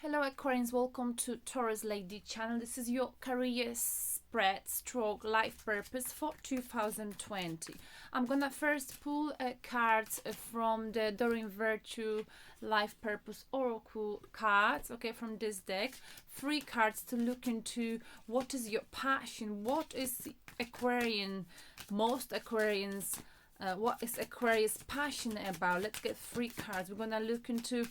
Hello Aquarians, welcome to Taurus Lady channel. This is your career spread stroke life purpose for 2020. I'm gonna first pull cards from the Doreen Virture life purpose oracle cards, okay, from this deck. 3 cards to look into what is your passion, what is Aquarian, most Aquarians, what is Aquarius passionate about. Let's get 3 cards. We're gonna look into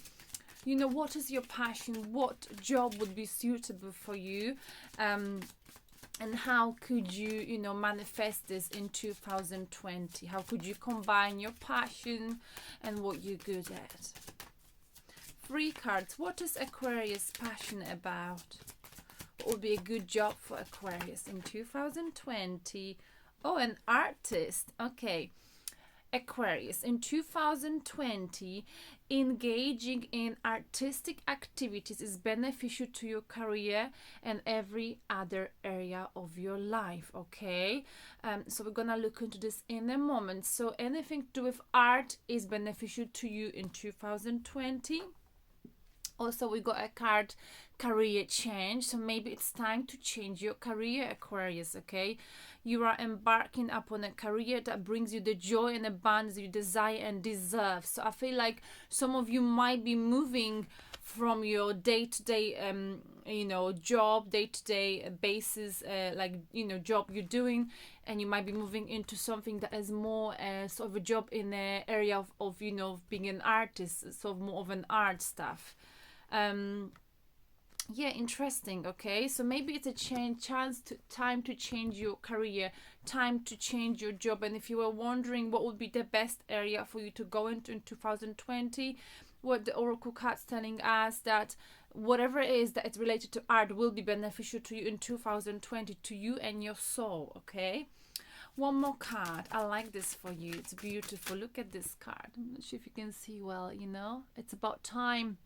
what is your passion, what job would be suitable for you, and how could you, manifest this in 2020? How could you combine your passion and what you're good at? 3 cards. What is Aquarius passionate about? What would be a good job for Aquarius in 2020? Oh, an artist. Okay. Aquarius, in 2020, engaging in artistic activities is beneficial to your career and every other area of your life, okay? So we're gonna look into this in a moment. So anything to do with art is beneficial to you in 2020. Also, we got a card, career change. So maybe it's time to change your career, Aquarius, okay? You are embarking upon a career that brings you the joy and abundance you desire and deserve. So I feel like some of you might be moving from your day-to-day, job, day-to-day basis, job you're doing, and you might be moving into something that is more sort of a job in the area of being an artist, sort of more of an art stuff. Yeah, interesting. Okay, so maybe it's a time to change your career, time to change your job. And if you were wondering what would be the best area for you to go into in 2020, what the oracle card's telling us, that whatever it is that it's related to art will be beneficial to you in 2020, to you and your soul. Okay, one more card. I like this for you. It's beautiful. Look at this card. I'm not sure if you can see well. It's about time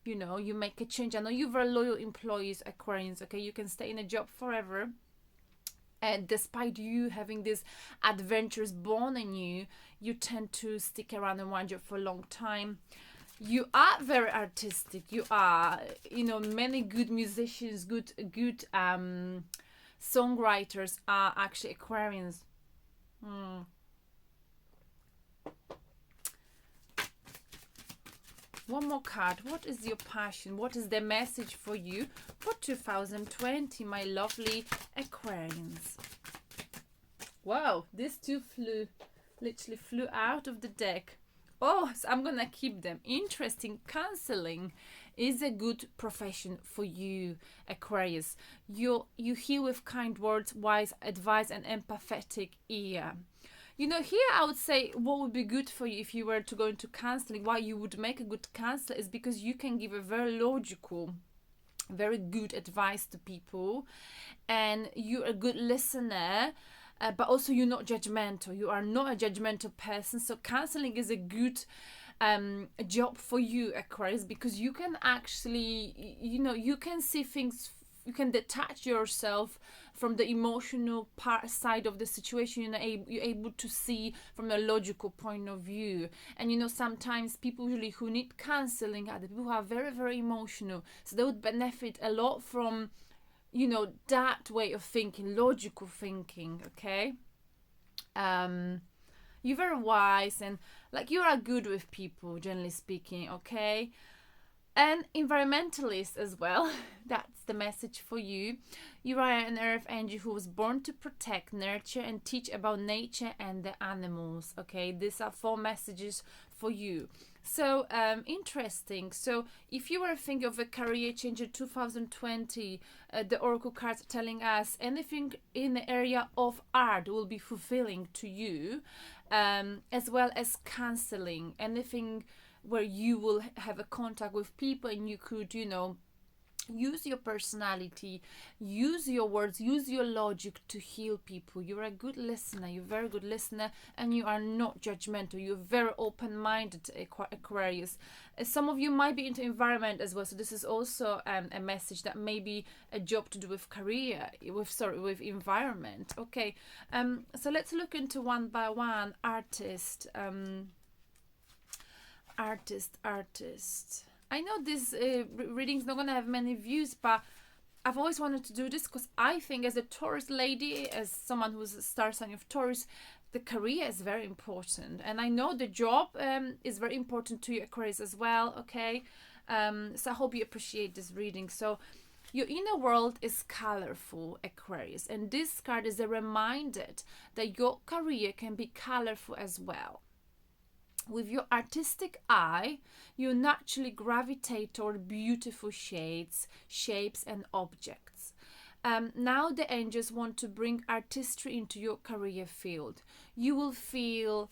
you make a change. I know you're very loyal employees, Aquarians, okay? You can stay in a job forever. And despite you having this adventures born in you, you tend to stick around in one job for a long time. You are very artistic. You are, many good musicians, good songwriters are actually Aquarians. One more card. What is your passion? What is the message for you for 2020, my lovely Aquarians? Wow, these two literally flew out of the deck. Oh, so I'm gonna keep them. Interesting. Counseling is a good profession for you, Aquarius. You hear with kind words, wise advice, and empathetic ear. Here I would say what would be good for you if you were to go into counseling, why you would make a good counselor is because you can give a very logical, very good advice to people, and you're a good listener, but also you're not judgmental. You are not a judgmental person. So counseling is a good job for you, Aquarius, because you can actually, you can see things. You can detach yourself from the emotional side of the situation. You're able to see from a logical point of view. And sometimes people usually who need counseling are the people who are very, very emotional. So they would benefit a lot from, that way of thinking, logical thinking, okay? You're very wise and you are good with people, generally speaking, okay? And environmentalist as well. That's the message for you. You are an earth angel who was born to protect, nurture, and teach about nature and the animals. Okay, these are 4 messages for you. So interesting. So if you were thinking of a career change in 2020, the oracle cards are telling us anything in the area of art will be fulfilling to you, as well as counseling, anything where you will have a contact with people and you could, use your personality, use your words, use your logic to heal people. You're a good listener. You're a very good listener, and you are not judgmental. You're very open-minded, Aquarius. Some of you might be into environment as well, so this is also a message that may be a job to do with career, with environment. Okay, so let's look into one by one. Artist. I know this reading's not gonna have many views, but I've always wanted to do this because I think, as a Taurus lady, as someone who's a star sign of Taurus, the career is very important, and I know the job is very important to you, Aquarius, as well. Okay, so I hope you appreciate this reading. So your inner world is colorful, Aquarius, and this card is a reminder that your career can be colorful as well. With your artistic eye, you naturally gravitate toward beautiful shades, shapes, and objects. Now the angels want to bring artistry into your career field. You will feel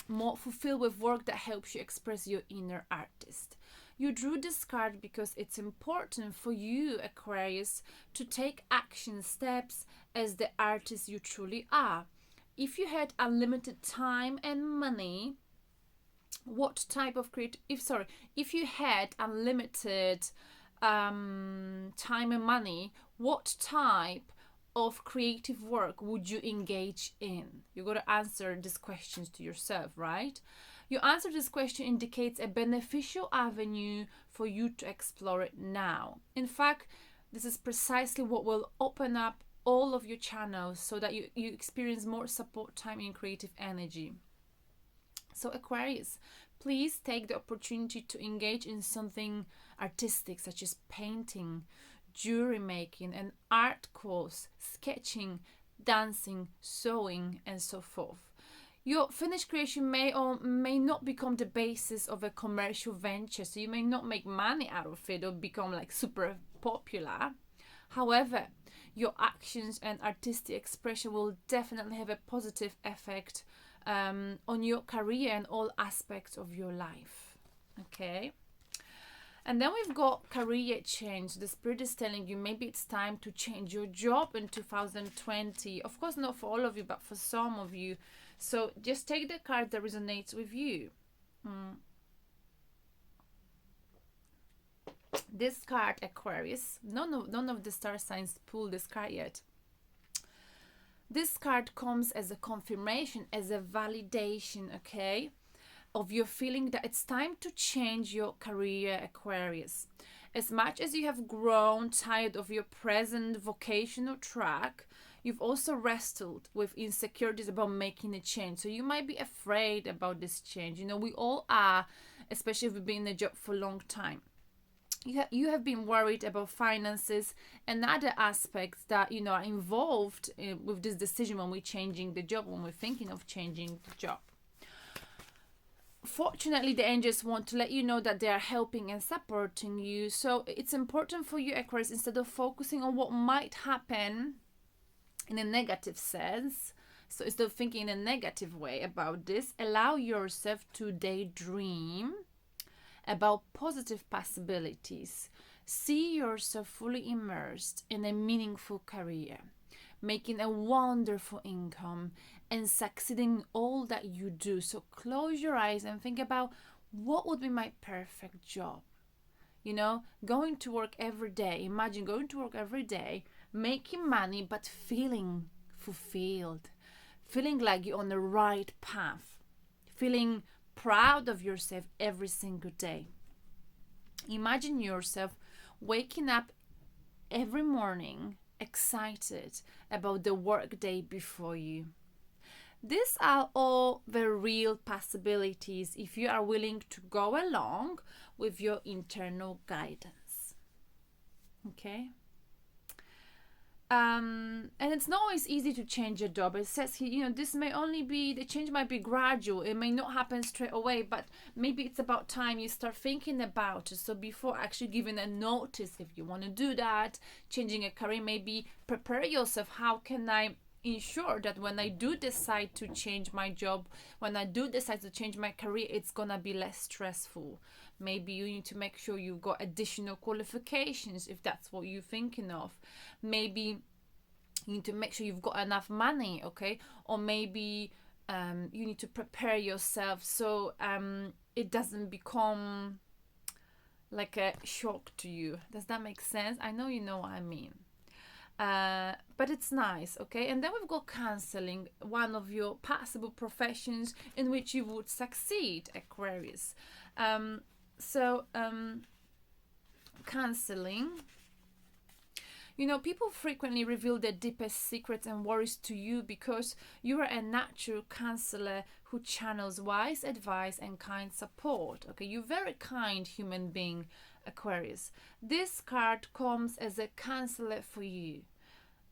more fulfilled with work that helps you express your inner artist. You drew this card because it's important for you, Aquarius, to take action steps as the artist you truly are. If you had unlimited time and money, what type of if you had unlimited time and money, what type of creative work would you engage in? You got to answer these questions to yourself, right? Your answer to this question indicates a beneficial avenue for you to explore it now. In fact, this is precisely what will open up all of your channels so that you experience more support, time, and creative energy. So Aquarius, please take the opportunity to engage in something artistic, such as painting, jewelry making, an art course, sketching, dancing, sewing, and so forth. Your finished creation may or may not become the basis of a commercial venture, so you may not make money out of it or become like super popular. However, your actions and artistic expression will definitely have a positive effect on your career and all aspects of your life. Okay. And then we've got career change. The spirit is telling you maybe it's time to change your job in 2020. Of course, not for all of you, but for some of you. So just take the card that resonates with you. This card, Aquarius, none of the star signs pulled this card yet. This card comes as a confirmation, as a validation, okay, of your feeling that it's time to change your career, Aquarius. As much as you have grown tired of your present vocational track, you've also wrestled with insecurities about making a change. So you might be afraid about this change. You know, we all are, especially if we've been in a job for a long time. You have been worried about finances and other aspects that, you know, are involved with this decision when we're changing the job, when we're thinking of changing the job. Fortunately, the angels want to let you know that they are helping and supporting you. So it's important for you, Aquarius, instead of focusing on what might happen in a negative sense, so instead of thinking in a negative way about this, allow yourself to daydream about positive possibilities. See yourself fully immersed in a meaningful career, making a wonderful income, and succeeding in all that you do. So close your eyes and think about, what would be my perfect job? You know, going to work every day. Imagine going to work every day, making money, but feeling fulfilled, feeling like you're on the right path, feeling proud of yourself every single day. Imagine yourself waking up every morning excited about the work day before you. These are all the real possibilities if you are willing to go along with your internal guidance. Okay? And it's not always easy to change a job. It says here, you know, this may only be, the change might be gradual. It may not happen straight away, but maybe it's about time you start thinking about it. So before actually giving a notice, if you want to do that, changing a career, maybe prepare yourself. How can I ensure that when I do decide to change my job, when I do decide to change my career, it's gonna be less stressful? Maybe you need to make sure you've got additional qualifications if that's what you're thinking of. Maybe you need to make sure you've got enough money, okay? Or maybe you need to prepare yourself so it doesn't become like a shock to you. Does that make sense? I know you know what I mean. But it's nice, okay? And then we've got counseling, one of your possible professions in which you would succeed, Aquarius. So, counseling. You know, people frequently reveal their deepest secrets and worries to you because you are a natural counselor who channels wise advice and kind support. Okay, you're very kind human being, Aquarius. This card comes as a counselor for you,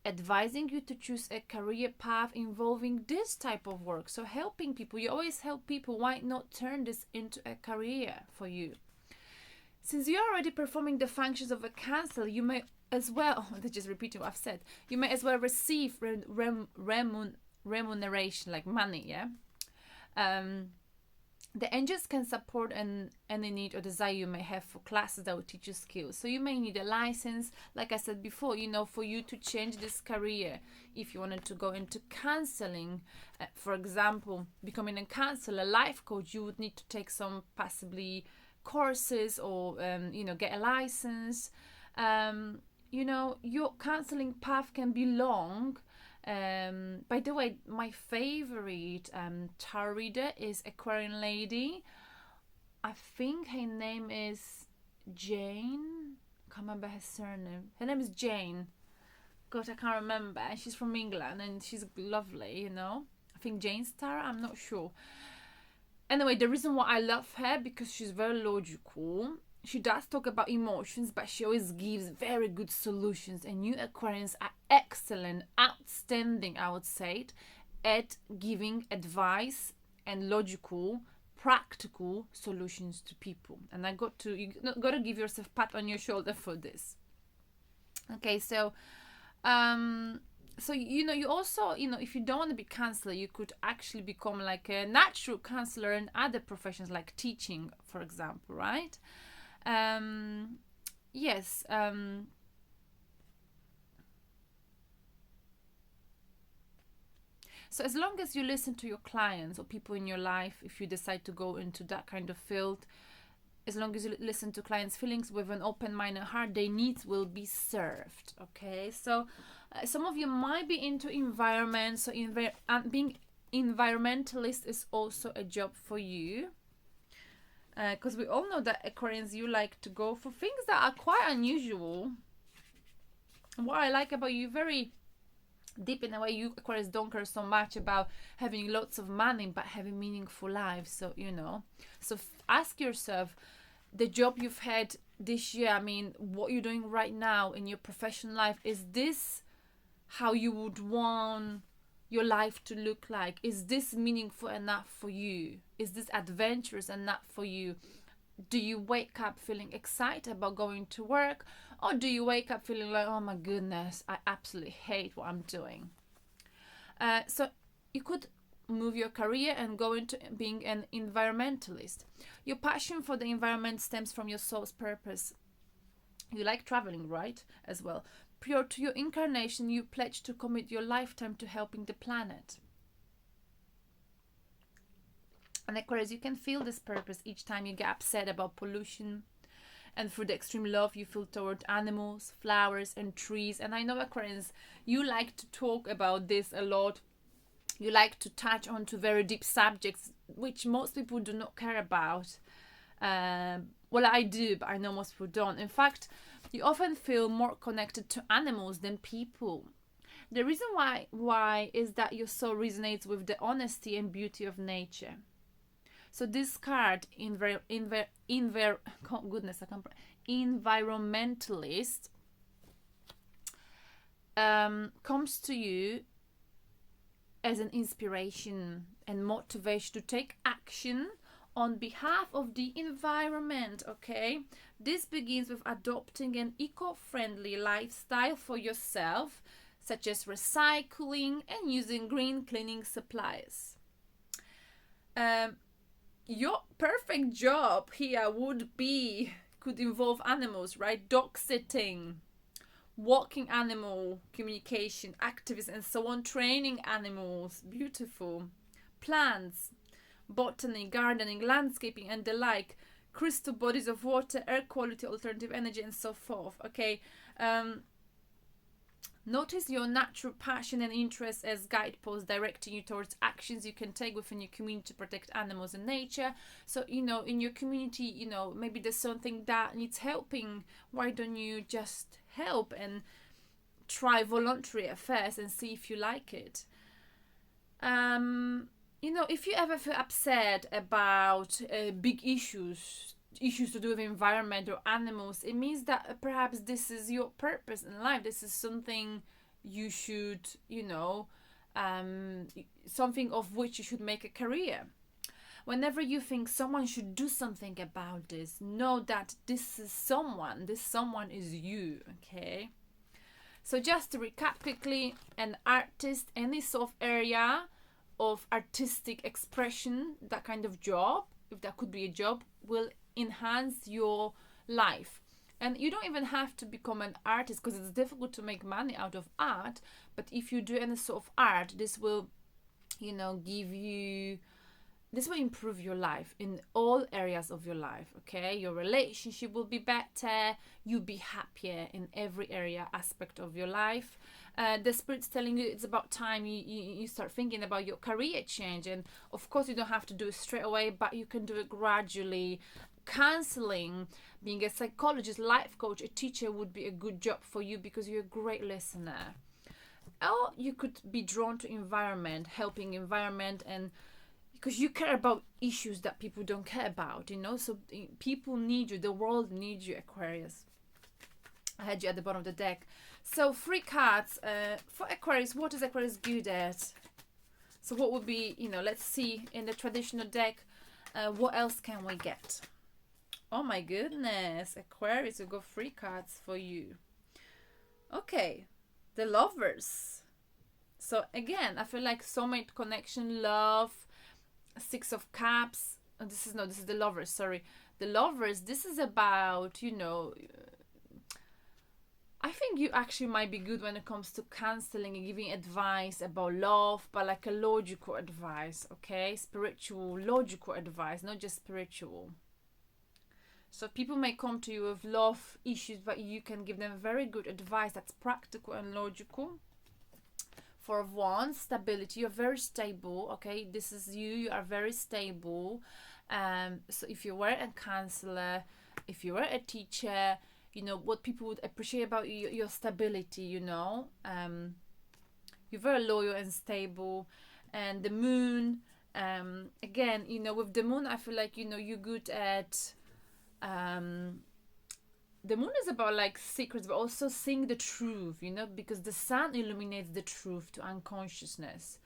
advising you to choose a career path involving this type of work. So helping people, you always help people. Why not turn this into a career for you? Since you're already performing the functions of a counselor, you may as well, just repeating what I've said, you may as well receive remuneration, like money, yeah? The angels can support any need or desire you may have for classes that will teach you skills. So you may need a license, like I said before, you know, for you to change this career. If you wanted to go into counseling, for example, becoming a counselor, life coach, you would need to take some possibly courses or, you know, get a license. You know, your counseling path can be long. By the way, my favorite tarot reader is Aquarian lady. I think her name is Jane. Can't remember her surname. Her name is Jane. God, I can't remember. She's from England and she's lovely, you know. I think Jane's tarot. I'm not sure. Anyway, the reason why I love her because she's very logical. She does talk about emotions, but she always gives very good solutions. And you Aquarians are excellent, outstanding, I would say, at giving advice and logical, practical solutions to people. And you got to give yourself a pat on your shoulder for this. Okay, so you know, you also, you know, if you don't want to be counselor, you could actually become like a natural counselor in other professions like teaching, for example, right? Yes. So as long as you listen to your clients or people in your life, if you decide to go into that kind of field, as long as you listen to clients' feelings with an open mind and heart, their needs will be served. Okay, so some of you might be into environment, so being environmentalist is also a job for you. Because we all know that Aquarians, you like to go for things that are quite unusual. What I like about you, very deep in a way, you Aquarius don't care so much about having lots of money, but having meaningful lives. So, you know, so ask yourself, the job you've had this year, I mean, what you're doing right now in your professional life, is this how you would want your life to look like? Is this meaningful enough for you? Is this adventurous enough for you? Do you wake up feeling excited about going to work, or do you wake up feeling like, oh my goodness, I absolutely hate what I'm doing? So you could move your career and go into being an environmentalist. Your passion for the environment stems from your soul's purpose. You like traveling, right? As well. Prior to your incarnation, you pledge to commit your lifetime to helping the planet. And Aquarius, you can feel this purpose each time you get upset about pollution and through the extreme love you feel toward animals, flowers, and trees. And I know, Aquarius, you like to talk about this a lot. You like to touch on to very deep subjects, which most people do not care about. Well, I do, but I know most people don't. In fact, you often feel more connected to animals than people. The reason why is that your soul resonates with the honesty and beauty of nature. So this card, environmentalist, comes to you as an inspiration and motivation to take action on behalf of the environment. Okay, this begins with adopting an eco-friendly lifestyle for yourself, such as recycling and using green cleaning supplies. Your perfect job here could involve animals, right? Dog sitting, walking animal communication, activists and so on, training animals, beautiful, plants, botany, gardening, landscaping and the like, crystal bodies of water, air quality, alternative energy and so forth. Okay, Notice your natural passion and interest as guideposts directing you towards actions you can take within your community to protect animals and nature. So, in your community, maybe there's something that needs helping. Why don't you just help and try voluntary at first and see if you like it? If you ever feel upset about big issues to do with environment or animals, it means that perhaps this is your purpose in life. This is something you should, something of which you should make a career. Whenever you think someone should do something about this, know that this someone is you, okay? So just to recap quickly, an artist, any sort of area of artistic expression, that kind of job, if that could be a job, will enhance your life. And you don't even have to become an artist, because it's difficult to make money out of art. But if you do any sort of art, this will this will improve your life in all areas of your life, okay? Your relationship will be better, you'll be happier in every aspect of your life. The spirit's telling you it's about time you start thinking about your career change. And of course, you don't have to do it straight away, but you can do it gradually. Counseling, being a psychologist, life coach, a teacher would be a good job for you, because you're a great listener. Or you could be drawn to environment, helping environment, and because you care about issues that people don't care about, so people need you, the world needs you, Aquarius. I had you at the bottom of the deck. So 3 cards for Aquarius. What is Aquarius good at? So what would be, let's see in the traditional deck, what else can we get? Oh my goodness, Aquarius, we've got 3 cards for you. Okay, the Lovers. So again, I feel like soulmate connection, love, 6 of Cups. Oh, this is the Lovers, sorry. The Lovers, this is about, I think you actually might be good when it comes to counseling and giving advice about love, but like a logical advice, okay? Spiritual, logical advice, not just spiritual. So people may come to you with love issues, but you can give them very good advice that's practical and logical. 4 of Wands, stability. You're very stable, okay? This is you are very stable. So if you were a counselor, if you were a teacher, what people would appreciate about you, your stability, you're very loyal and stable. And the Moon, again, with the Moon, I feel like, you're good at, the Moon is about like secrets, but also seeing the truth, because the Sun illuminates the truth to unconsciousness.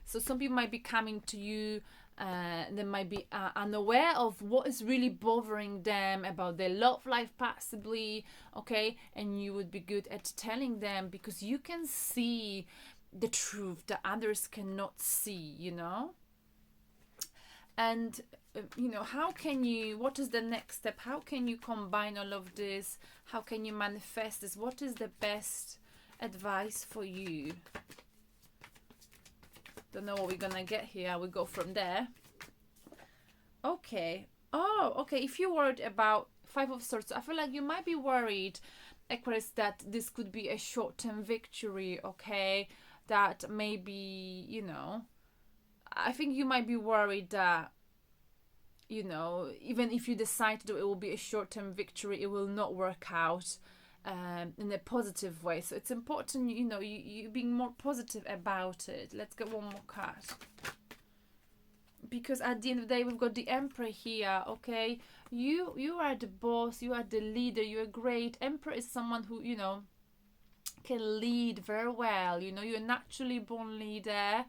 So some people might be coming to you, they might be unaware of what is really bothering them about their love life, possibly, okay? And you would be good at telling them, because you can see the truth that others cannot see, And what is the next step? How can you combine all of this? How can you manifest this? What is the best advice for you? Don't know what we're gonna get here. We go from there. Okay. Oh, okay. If you're worried about 5 of Swords, I feel like you might be worried, Aquarius, that this could be a short-term victory, okay? That maybe, I think you might be worried that, even if you decide to do it, will be a short-term victory. It will not work out in a positive way. So it's important, you being more positive about it. Let's get one more card. Because at the end of the day, we've got the Emperor here, okay? You are the boss, you are the leader, you're great. Emperor is someone who, can lead very well. You're a naturally born leader.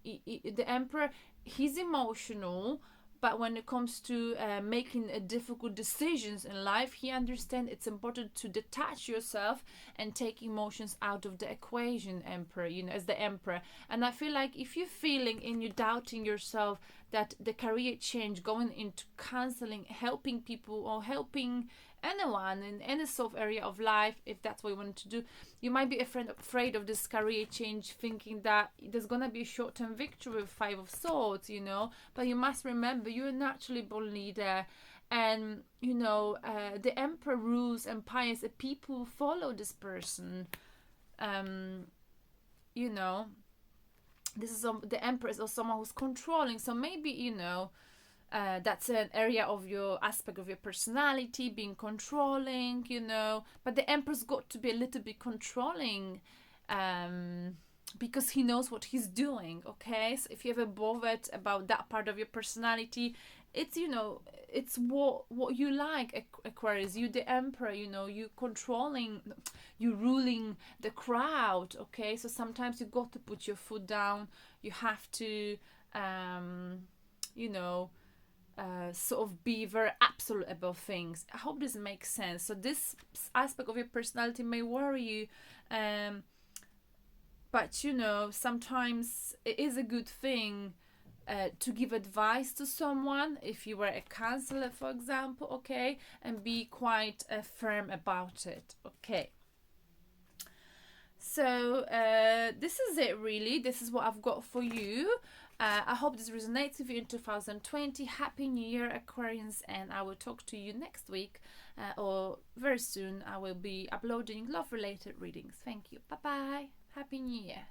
The Emperor, he's emotional, but when it comes to making difficult decisions in life, he understands it's important to detach yourself and take emotions out of the equation, Emperor, as the Emperor. And I feel like if you're feeling and you're doubting yourself that the career change, going into counseling, helping people or helping anyone in any sort of area of life, if that's what you want to do, you might be afraid of this career change, thinking that there's gonna be a short-term victory with 5 of Swords, but you must remember you're a naturally born leader, and the Emperor rules empires and people follow this person. you know, this is the Empress or someone who's controlling. So maybe, you know, that's an area of your aspect of your personality, being controlling, you know. But the Emperor's got to be a little bit controlling, because he knows what he's doing. Okay, so if you ever bothered about that part of your personality, it's, you know, it's what you like, Aquarius. You the Emperor, you know, you controlling, you ruling the crowd. Okay, so sometimes you got to put your foot down. You have to, you know, sort of be very absolute about things. I hope this makes sense. So this aspect of your personality may worry you, but you know, sometimes it is a good thing to give advice to someone if you were a counselor, for example, okay, and be quite firm about it. Okay, so this is it, really. This is what I've got for you. I hope this resonates with you in 2020. Happy New Year, Aquarians, and I will talk to you next week or very soon. I will be uploading love related readings. Thank you. Bye bye. Happy New Year.